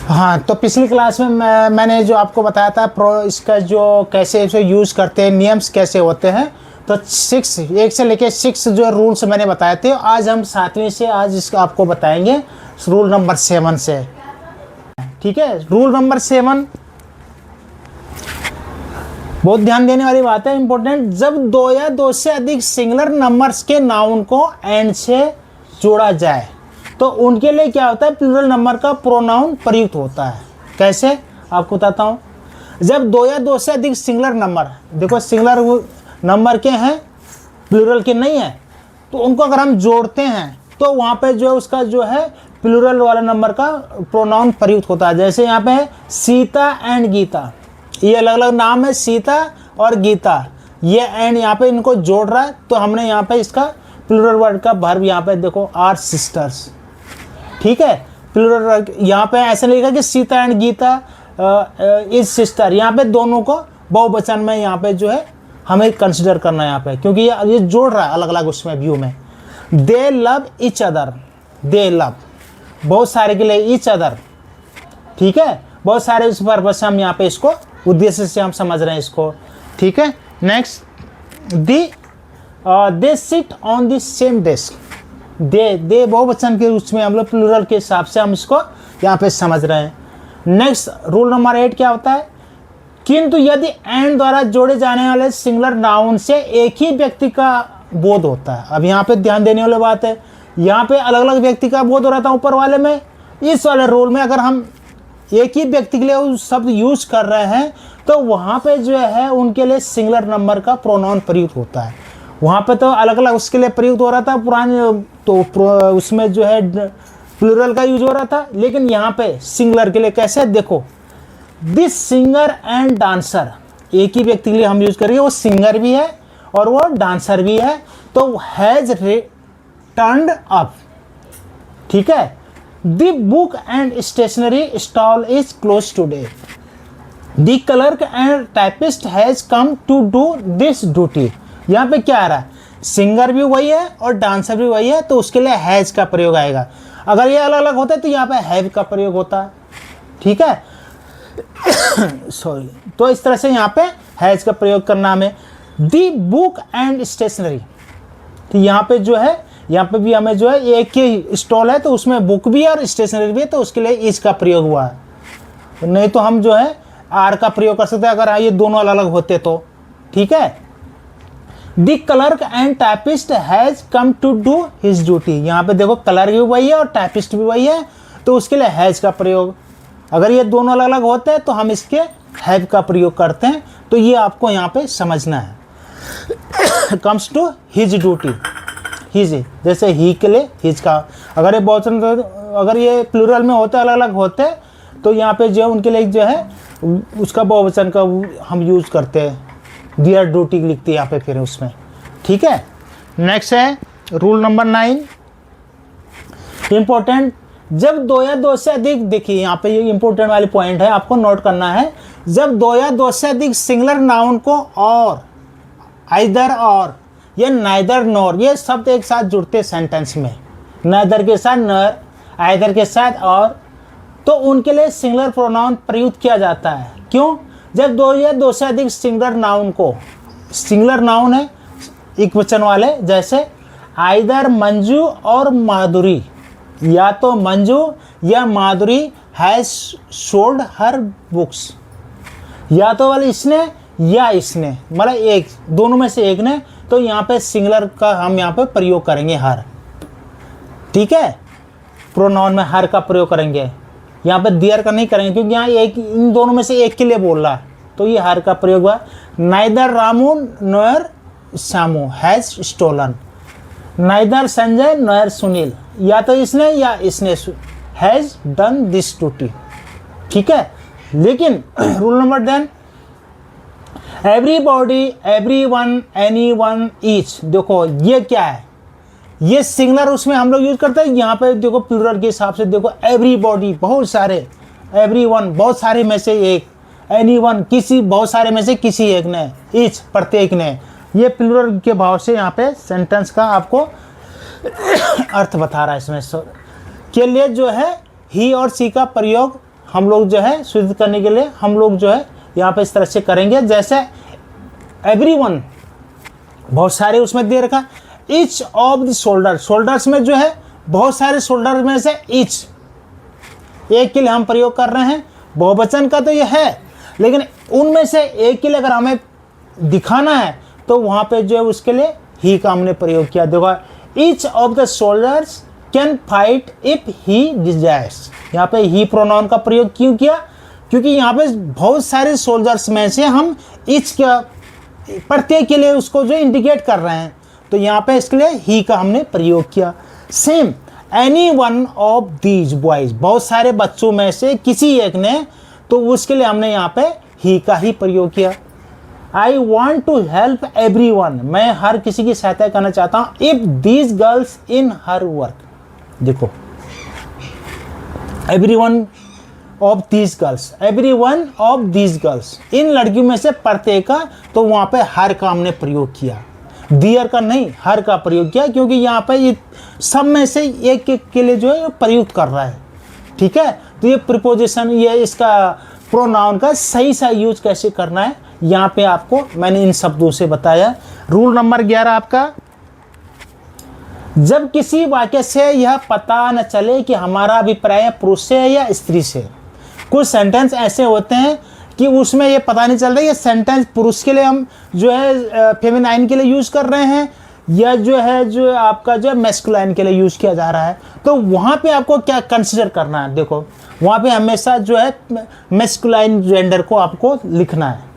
हाँ, तो पिछली क्लास में मैंने जो आपको बताया था इसका जो कैसे इसे यूज़ करते हैं, नियम्स कैसे होते हैं। तो 6 1 से लेके 6 जो रूल्स मैंने बताए थे, आज हम 7वें से आज इसका आपको बताएंगे रूल नंबर 7 से। ठीक है, रूल नंबर 7 बहुत ध्यान देने वाली बात है, इंपॉर्टेंट। जब 2 या 2 से अधिक सिंगुलर नंबर्स के नाउन को एंड से जोड़ा जाए तो उनके लिए क्या होता है, प्लूरल नंबर का प्रोनाउन प्रयुक्त होता है। कैसे, आपको बताता हूँ। जब 2 या 2 से अधिक सिंगुलर नंबर, देखो सिंगुलर नंबर के हैं, प्लूरल के नहीं है, तो उनको अगर हम जोड़ते हैं तो वहाँ पे जो है उसका जो है प्लूरल वाला नंबर का प्रोनाउन प्रयुक्त होता है। जैसे यहाँ पे है सीता एंड गीता, ये अलग अलग नाम है, सीता और गीता, ये एंड यहाँ पे इनको जोड़ रहा है, तो हमने यहाँ पे इसका प्लूरल वर्ड का वर्ब यहाँ पे देखो आर सिस्टर्स। ठीक है, प्लूरल यहाँ पे ऐसा नहीं लिखा कि Sita and Gita is sister, यहाँ पे दोनों को बहुवचन में यहाँ पे जो है हमें कंसिडर करना है यहाँ पे, क्योंकि ये जोड़ रहा है अलग अलग उसमें व्यू में। दे लव ईच अदर, दे लव बहुत सारे के लिए, ईच अदर, ठीक है, बहुत सारे उस पर्पस से हम यहाँ पे इसको उद्देश्य से हम समझ रहे हैं इसको। ठीक है, next they sit on the same desk, they बहुवचन के उसमें हम लोग प्लूरल के हिसाब से हम इसको यहाँ पे समझ रहे हैं। नेक्स्ट रूल नंबर 8 क्या होता है, किंतु यदि एंड द्वारा जोड़े जाने वाले सिंगुलर नाउन से एक ही व्यक्ति का बोध होता है। अब यहाँ पे ध्यान देने वाली बात है, यहाँ पे अलग अलग व्यक्ति का बोध हो रहा था ऊपर वाले में, इस वाले रूल में अगर हम एक ही व्यक्ति के लिए उस शब्द यूज कर रहे हैं तो वहाँ पे जो है उनके लिए सिंगुलर नंबर का प्रोनाउन प्रयुक्त होता है। वहाँ पे तो अलग अलग उसके लिए प्रयुक्त हो रहा था पुराने, तो उसमें जो है प्लूरल का यूज हो रहा था, लेकिन यहाँ पे सिंगुलर के लिए कैसे, देखो दिस सिंगर एंड डांसर, एक ही व्यक्ति के लिए हम यूज करेंगे, वो सिंगर भी है और वो डांसर भी है, तो हैज टर्न्ड अप। ठीक है, the book and stationery stall is close today, the clerk and typist has come to do this duty. यहाँ पे क्या आ रहा है, सिंगर भी वही है और डांसर भी वही है, तो उसके लिए हैज का प्रयोग आएगा। अगर ये अलग अलग होता है तो यहाँ पे हैव का प्रयोग होता है। ठीक है सॉरी, तो इस तरह से यहाँ पे हैज का प्रयोग करना हमें। दी बुक एंड स्टेशनरी, तो यहाँ पे जो है, यहाँ पे भी हमें जो है एक ही स्टॉल है तो उसमें बुक भी है और स्टेशनरी भी है, तो उसके लिए इज का प्रयोग हुआ है। नहीं तो हम जो है आर का प्रयोग कर सकते हैं अगर ये दोनों अलग अलग होते तो। ठीक है, the clerk and typist has come to do his duty, यहाँ पे देखो क्लर्क भी वही है और टाइपिस्ट भी वही है, तो उसके लिए हैज का प्रयोग। अगर ये दोनों अलग अलग होते हैं तो हम इसके हैव का प्रयोग करते हैं, तो ये आपको यहाँ पे समझना है। Comes to his duty, his, जैसे ही के लिए हिज का, अगर ये बहुवचन, अगर ये प्लूरल में होते अलग अलग होते तो यहाँ पे जो है उनके लिए जो है उसका बहुवचन का हम यूज करते हैं, दियर ड्यूटी लिखते हैं यहाँ पे फिर उसमें। ठीक है, नेक्स्ट है रूल नंबर 9, इंपॉर्टेंट। जब 2 या 2 से अधिक, देखिए यहाँ पे ये इंपॉर्टेंट वाली पॉइंट है, आपको नोट करना है। जब 2 या 2 से अधिक सिंगुलर नाउन को और, आइदर और या नाइदर नॉर, ये शब्द एक साथ जुड़ते सेंटेंस में, नाइदर के साथ नर, आइदर के साथ और, तो उनके लिए सिंगुलर प्रोनाउन प्रयुक्त किया जाता है। क्यों, जब 2 या 2 से अधिक सिंगुलर नाउन को, सिंगुलर नाउन है एक वचन वाले, जैसे आइदर मंजू और माधुरी, या तो मंजू या माधुरी हैज सोल्ड हर बुक्स, या तो वाले इसने या इसने, मतलब एक, दोनों में से एक ने, तो यहाँ पे सिंगुलर का हम यहाँ पे प्रयोग करेंगे हर। ठीक है, प्रोनाउन में हर का प्रयोग करेंगे, यहाँ पे दियर का नहीं करेंगे, क्योंकि यहाँ एक, इन दोनों में से एक के लिए बोल रहा है, तो ये हर का प्रयोग हुआ। Neither Ramu nor Shyamu has stolen, neither Sanjay nor Sunil, या तो इसने या इसने हैज डन दिस ड्यूटी। ठीक है, लेकिन rule number 10, everybody, everyone, anyone, each, देखो ये क्या है, ये सिंगुलर उसमें हम लोग यूज करते हैं। यहाँ पे देखो प्लूरल के हिसाब से देखो, एवरीबॉडी बहुत सारे, एवरीवन बहुत सारे में से एक, एनीवन किसी बहुत सारे में से किसी एक ने, ईच प्रत्येक ने, ये प्लूरल के भाव से यहाँ पे सेंटेंस का आपको अर्थ बता रहा है। इसमें के लिए जो है ही और सी का प्रयोग हम लोग जो है सूचित करने के लिए हम लोग जो है यहाँ पे इस तरह से करेंगे, जैसे एवरीवन बहुत सारे उसमें दे रखा, each of the shoulder, shoulders में जो है बहुत सारे शोल्डर में से ईच एक के लिए हम प्रयोग कर रहे हैं, बहुवचन का तो ये है, लेकिन उनमें से एक के लिए अगर हमें दिखाना है तो वहाँ पे जो है उसके लिए ही का हमने प्रयोग किया। देखो, each of the shoulders can fight if he desires, यहाँ पे ही प्रोनाउन का प्रयोग क्यों किया? क्योंकि यहाँ पे बहुत सारे सोल्जर्स में से हम ईच का प्रत्येक के लिए उसको जो इंडिकेट कर रहे हैं, तो यहाँ पे इसके लिए ही का हमने प्रयोग किया। Same any one of these boys, बहुत सारे बच्चों में से किसी एक ने, तो उसके लिए हमने यहाँ पे ही का ही प्रयोग किया। I want to help everyone, मैं हर किसी की सहायता करना चाहता हूँ। If these girls in her work, देखो every one of these girls, every one of these girls, इन लड़कियों में से प्रत्येक का, तो वहाँ पे हर का हमने प्रयोग किया, दियर का नहीं, हर का प्रयोग किया, क्योंकि यहाँ पे ये सब में से एक एक के लिए जो है प्रयुक्त कर रहा है। ठीक है, तो ये प्रीपोजिशन, ये इसका प्रोनाउन का सही सा यूज कैसे करना है यहाँ पे आपको मैंने इन शब्दों से बताया। रूल नंबर 11 आपका, जब किसी वाक्य से यह पता न चले कि हमारा अभिप्राय पुरुष से है या स्त्री से। कुछ सेंटेंस ऐसे होते हैं कि उसमें ये पता नहीं चल रहा ये सेंटेंस पुरुष के लिए हम जो है फेमिनाइन के लिए यूज़ कर रहे हैं या जो है जो आपका जो है मैस्कुलाइन के लिए यूज़ किया जा रहा है। तो वहाँ पे आपको क्या कंसिडर करना है? देखो, वहाँ पे हमेशा जो है मैस्कुलाइन जेंडर को आपको लिखना है।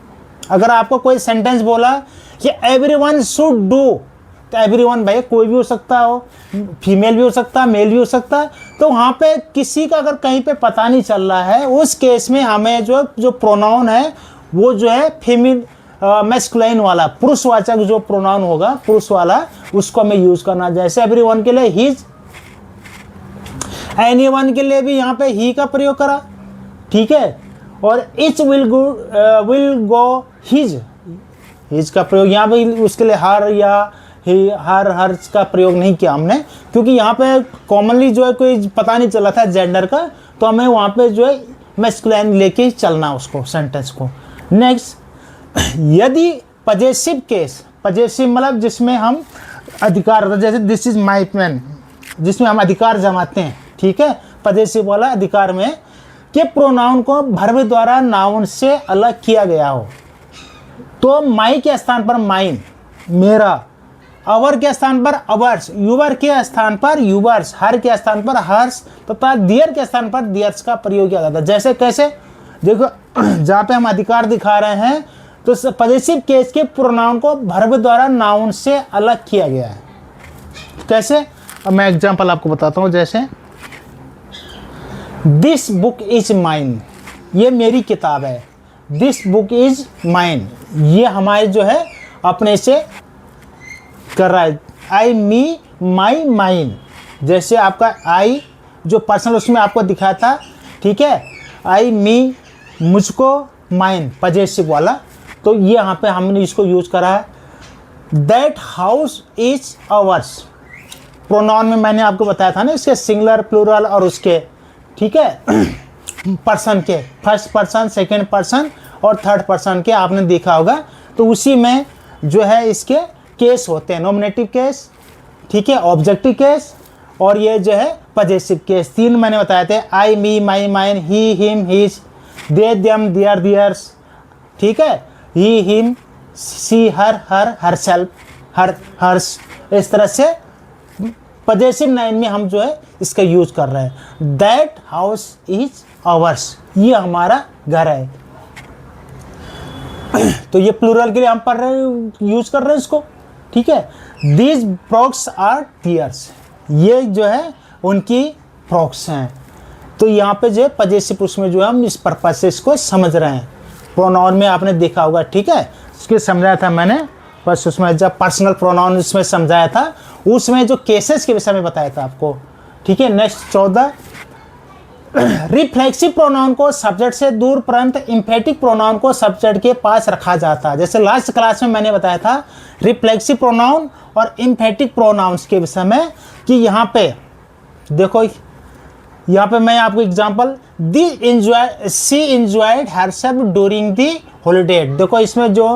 अगर आपको कोई सेंटेंस बोला कि एवरीवन शुड डू, तो एवरीवन भाई कोई भी हो सकता हो, फीमेल भी हो सकता है, मेल भी हो सकता है। तो वहाँ पे किसी का अगर कहीं पे पता नहीं चल रहा है, उस केस में हमें जो प्रोनाउन है वो जो है मैस्कुलाइन वाला, पुरुषवाचक जो प्रोनाउन होगा पुरुष वाला, उसको हमें यूज करना। जैसे एवरीवन के लिए हिज, एनीवन के लिए भी यहाँ पे ही का प्रयोग करा। ठीक है, और इच विल गो हिज का प्रयोग यहाँ पे उसके लिए हर या हर का प्रयोग नहीं किया हमने, क्योंकि यहाँ पे कॉमनली जो है कोई पता नहीं चला था जेंडर का, तो हमें वहाँ पे जो है मैस्कुलाइन लेके चलना उसको, सेंटेंस को। नेक्स्ट, यदि पजेसिव केस, पजेसिव मतलब जिसमें हम अधिकार, जैसे दिस इज माई पेन, जिसमें हम अधिकार जमाते हैं। ठीक है, पजेसिव वाला अधिकार में कि प्रोनाउन को वर्ब द्वारा नाउन से अलग किया गया हो, तो माई के स्थान पर माइन, मेरा, अवर के स्थान पर अवर्स, युवर के स्थान पर युवर्स, हर के स्थान पर हर्स, तथा दियर के स्थान पर दियर्स का प्रयोग किया जाता है। जैसे कैसे? देखो, जहाँ पे हम अधिकार दिखा रहे हैं तो पजेसिव केस के प्रोनाउन को वर्ब द्वारा नाउन से अलग किया गया है। कैसे? अब मैं एग्जांपल आपको बताता हूँ। जैसे दिस बुक इज माइन, ये मेरी किताब है। दिस बुक इज माइन, ये हमारे जो है अपने से कर रहा है। आई मी माई माइन, जैसे आपका आई जो पर्सनल उसमें आपको दिखाया था। ठीक है, आई मी मुझको, माइन पजेसिव वाला, तो ये यहाँ पे हमने इसको यूज करा है। That house is ours, pronoun में मैंने आपको बताया था ना इसके सिंगुलर, प्लूरल और उसके, ठीक है, पर्सन के, फर्स्ट पर्सन, सेकेंड पर्सन और थर्ड पर्सन के आपने देखा होगा। तो उसी में जो है इसके केस होते हैं, नॉमिनेटिव केस, ठीक है, ऑब्जेक्टिव केस और ये जो है पजेसिव केस। तीन मैंने बताए थे, I me my mine, he him his, they them their theirs, ठीक है, he him she her herself her hers. इस तरह से पजेसिव नाउन में हम जो है इसका यूज कर रहे हैं। दैट हाउस इज आवर्स, ये हमारा घर है। तो ये प्लूरल के लिए हम पढ़ रहे हैं, यूज कर रहे हैं इसको। ठीक है, दीज फ्रॉक्स आर दियर्स, ये जो है उनकी फ्रॉक्स हैं। तो यहाँ पे जो है पजेसिव उसमें जो है हम इस पर्पज से इसको समझ रहे हैं। प्रोनाउन में आपने देखा होगा, ठीक है, इसके समझाया था मैंने, बस उसमें जब पर्सनल प्रोनाउन इसमें समझाया था, उसमें जो केसेस के विषय में बताया था आपको। ठीक है, नेक्स्ट 14, रिफ्लेक्सिव प्रोनाउन को सब्जेक्ट से दूर परंतु इंफेटिक प्रोनाउन को सब्जेक्ट के पास रखा जाता है। जैसे लास्ट क्लास में मैंने बताया था रिफ्लेक्सिव प्रोनाउन और इंफेटिक प्रोनाउंस के विषय में, कि यहाँ पे देखो यहाँ पे मैं आपको example she enjoyed herself during the holiday. देखो इसमें जो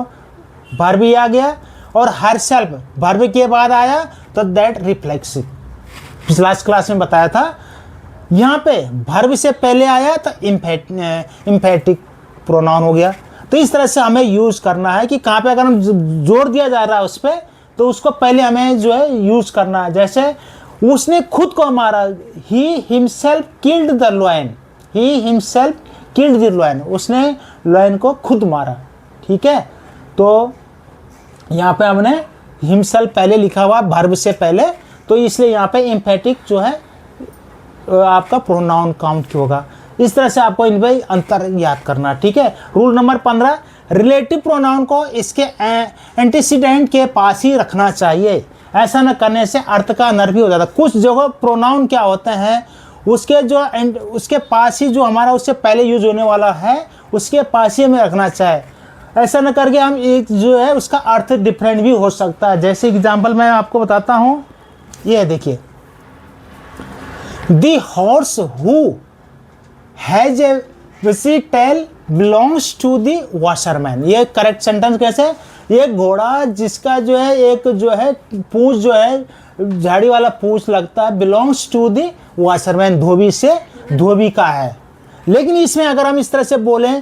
वर्ब आ गया और हरसेल्फ वर्ब के बाद आया तो दैट रिफ्लेक्सिव, पिछला क्लास में बताया था। यहाँ पे वर्ब से पहले आया तो इम्फेटिक प्रोनाउन हो गया। तो इस तरह से हमें यूज करना है कि कहाँ पे अगर हम जोर दिया जा रहा है उस पर तो उसको पहले हमें जो है यूज करना है। जैसे उसने खुद को मारा, he himself killed the lion, he himself killed the lion, उसने लॉयन को खुद मारा। ठीक है, तो यहाँ पे हमने हिमसेल्फ पहले लिखा हुआ वर्ब से पहले, तो इसलिए यहाँ पे एम्फेटिक जो है आपका प्रोनाउन काउंट होगा। इस तरह से आपको इनमें अंतर याद करना। ठीक है, रूल नंबर 15, रिलेटिव प्रोनाउन को इसके एंटीसीडेंट के पास ही रखना चाहिए। ऐसा न करने से अर्थ का अनर्थ भी हो जाता है। कुछ जगह प्रोनाउन क्या होते हैं उसके पास ही जो हमारा उससे पहले यूज होने वाला है उसके पास ही हमें रखना चाहिए। ऐसा न करके हम एक जो है उसका अर्थ डिफरेंट भी हो सकता है। जैसे एग्जांपल मैं आपको बताता हूँ, ये देखिए, the horse who has a विसी tail belongs to the washerman. ये करेक्ट सेंटेंस कैसे? ये घोड़ा जिसका जो है एक जो है पूंछ जो है झाड़ी वाला पूंछ लगता है, बिलोंग्स टू द वॉशरमैन, धोबी से धोबी का है। लेकिन इसमें अगर हम इस तरह से बोलें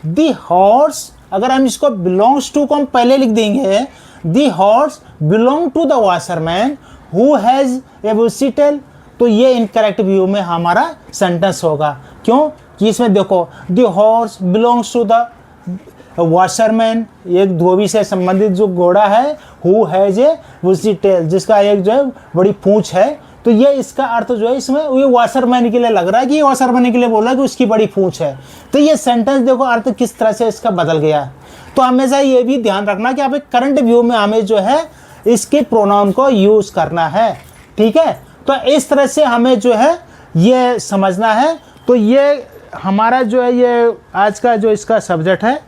द हॉर्स, अगर हम इसको बिलोंग्स टू को हम पहले लिख देंगे, the horse belong to the washerman who has a विसी tail, तो ये इनकरेक्ट व्यू में हमारा सेंटेंस होगा। क्यों कि इसमें देखो the horse belongs to the washerman, एक धोबी से संबंधित जो घोड़ा है, हु हैज ए विसी टेल, जिसका एक जो है बड़ी पूंछ है, तो ये इसका अर्थ जो है इसमें ये वॉशरमैन के लिए लग रहा है कि ये वॉशरमैन के लिए बोला कि उसकी बड़ी पूंछ है। तो ये सेंटेंस देखो अर्थ किस तरह से इसका बदल गया। तो हमेशा ये भी ध्यान रखना कि आप एक करंट व्यू में हमें जो है इसके प्रोनाउन को यूज करना है। ठीक है, तो इस तरह से हमें जो है ये समझना है। तो ये हमारा जो है ये आज का जो इसका सब्जेक्ट है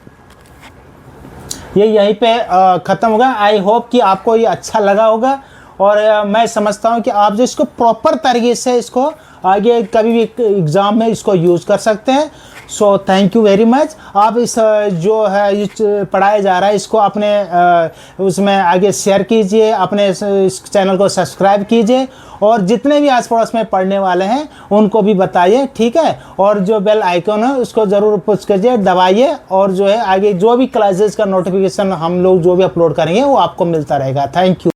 ये यहीं पे ख़त्म होगा। आई होप कि आपको ये अच्छा लगा होगा और मैं समझता हूँ कि आप जो इसको प्रॉपर तरीके से इसको आगे कभी भी एग्ज़ाम में इसको यूज़ कर सकते हैं। So thank you very much. आप इस जो है इस पढ़ाया जा रहा है इसको अपने उसमें आगे शेयर कीजिए, अपने इस चैनल को सब्सक्राइब कीजिए और जितने भी आस पड़ोस में पढ़ने वाले हैं उनको भी बताइए। ठीक है, और जो बेल आइकन है उसको ज़रूर पुश कीजिए, दबाइए, और जो है आगे जो भी क्लासेस का नोटिफिकेशन हम लोग जो भी अपलोड करेंगे वो आपको मिलता रहेगा। Thank you.